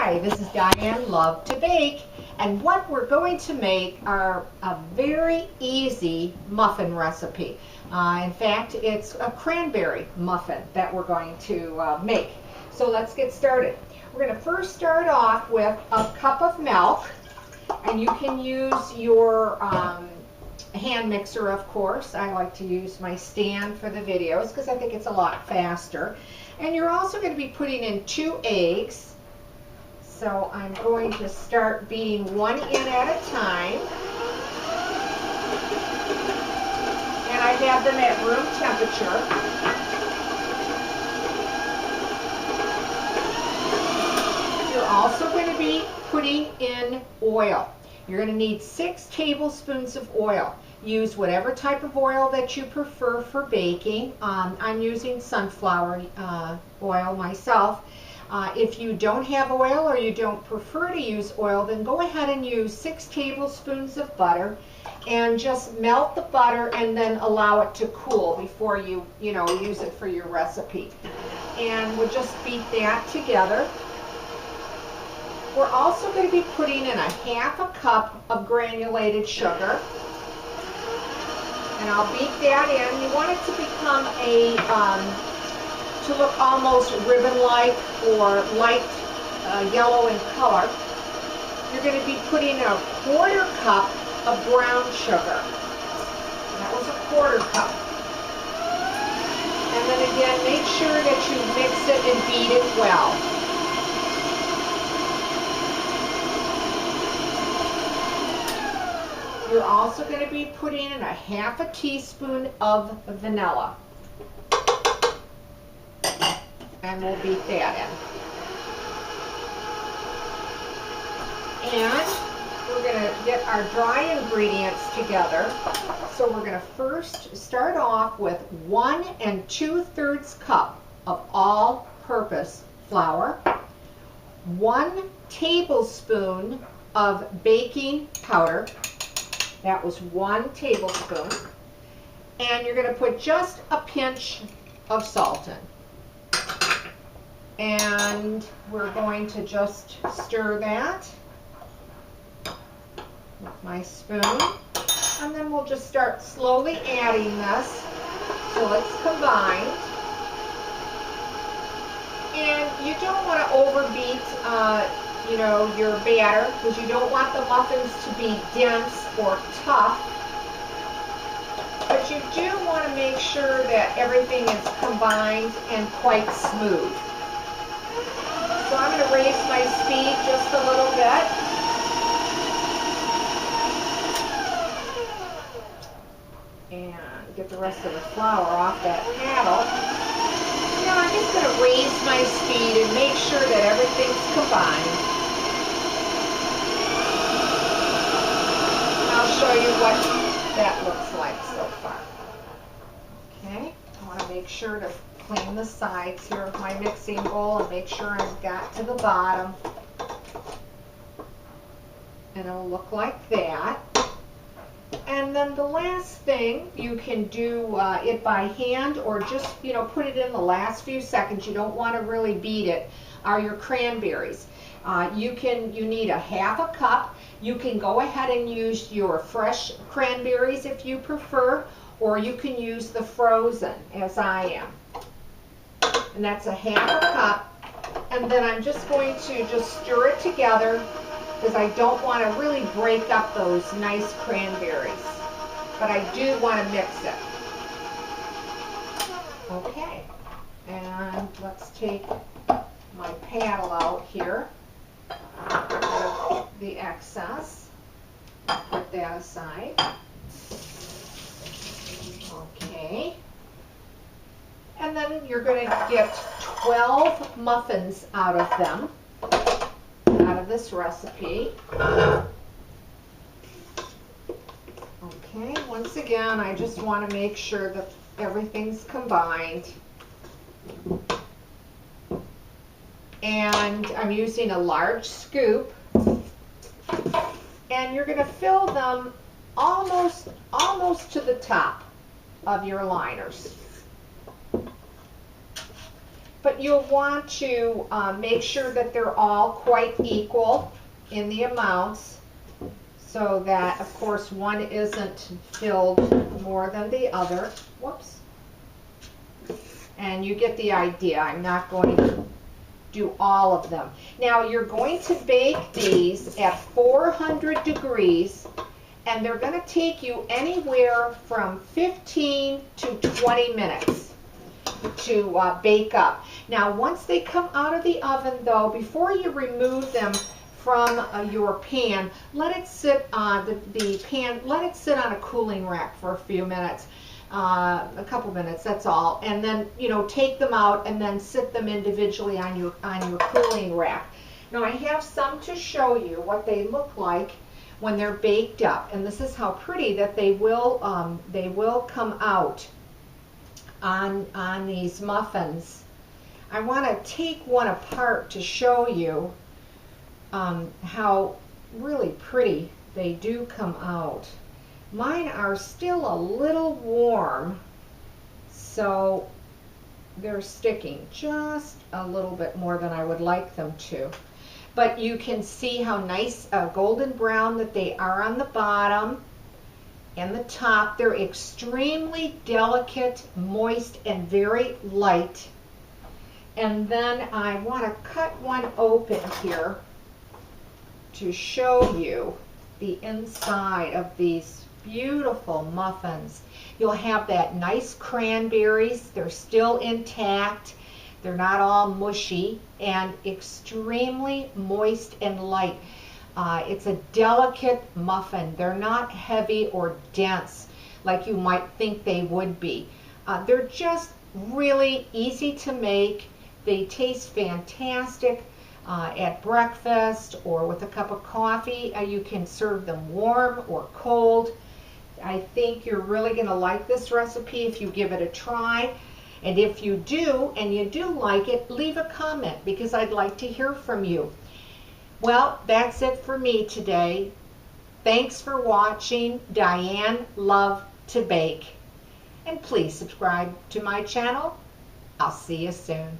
Hi, this is Diane Lovetobake, and what we're going to make are a very easy muffin recipe. In fact, it's a cranberry muffin that we're going to make. So let's get started. We're going to first start off with a cup of milk, and you can use your hand mixer, of course. I like to use my stand for the videos because I think it's a lot faster. And you're also going to be putting in 2 eggs. So I'm going to start beating one in at a time. And I have them at room temperature. You're also going to be putting in oil. You're going to need 6 tablespoons of oil. Use whatever type of oil that you prefer for baking. I'm using sunflower oil myself. If you don't have oil or you don't prefer to use oil, then go ahead and use 6 tablespoons of butter and just melt the butter and then allow it to cool before you use it for your recipe. And we'll just beat that together. We're also going to be putting in a 1/2 cup of granulated sugar. And I'll beat that in. You want it to become to look almost ribbon-like or light yellow in color. You're going to be putting a 1/4 cup of brown sugar. That was a 1/4 cup. And then again, make sure that you mix it and beat it well. You're also going to be putting in a 1/2 teaspoon of vanilla. And we'll beat that in. And we're going to get our dry ingredients together. So we're going to first start off with 1 2/3 cup of all-purpose flour, 1 tablespoon of baking powder. That was 1 tablespoon. And you're going to put just a pinch of salt in. And we're going to just stir that with my spoon. And then we'll just start slowly adding this till it's combined. And you don't want to overbeat your batter, because you don't want the muffins to be dense or tough. But you do want to make sure that everything is combined and quite smooth. So I'm going to raise my speed just a little bit. And get the rest of the flour off that paddle. Now I'm just going to raise my speed and make sure that everything's combined. I'll show you what that looks like so far. Okay, I want to make sure to clean the sides here of my mixing bowl and make sure I've got to the bottom. And it'll look like that. And then the last thing, you can do it by hand or just, put it in the last few seconds. You don't want to really beat it, are your cranberries. You need a 1/2 cup. You can go ahead and use your fresh cranberries if you prefer, or you can use the frozen, as I am. And that's a 1/2 cup. And then I'm just going to just stir it together because I don't want to really break up those nice cranberries. But I do want to mix it. Okay. And let's take my paddle out here. The excess. Put that aside. Okay. And then you're going to get 12 muffins out of them, out of this recipe. Okay, once again, I just want to make sure that everything's combined. And I'm using a large scoop. And you're going to fill them almost to the top of your liners. but you'll want to make sure that they're all quite equal in the amounts, so that, of course, one isn't filled more than the other. Whoops. And you get the idea. I'm not going to do all of them. Now, you're going to bake these at 400 degrees, and they're going to take you anywhere from 15 to 20 minutes to bake up. Now, once they come out of the oven, though, before you remove them from your pan, let it sit on the pan, let it sit on a cooling rack for a few minutes, a couple minutes, that's all. And then, you know, take them out and then sit them individually on your cooling rack. Now, I have some to show you what they look like when they're baked up, and this is how pretty that they will come out on these muffins. I want to take one apart to show you how really pretty they do come out. Mine are still a little warm, so they're sticking just a little bit more than I would like them to. But you can see how nice golden brown that they are on the bottom and the top. They're extremely delicate, moist, and very light. And then I want to cut one open here to show you the inside of these beautiful muffins. You'll have that nice cranberries. They're still intact. They're not all mushy, and extremely moist and light. It's a delicate muffin. They're not heavy or dense like you might think they would be. They're just really easy to make. They taste fantastic at breakfast or with a cup of coffee. You can serve them warm or cold. I think you're really going to like this recipe if you give it a try. And if you do, and you do like it, leave a comment, because I'd like to hear from you. Well, that's it for me today. Thanks for watching Diane Lovetobake. And please subscribe to my channel. I'll see you soon.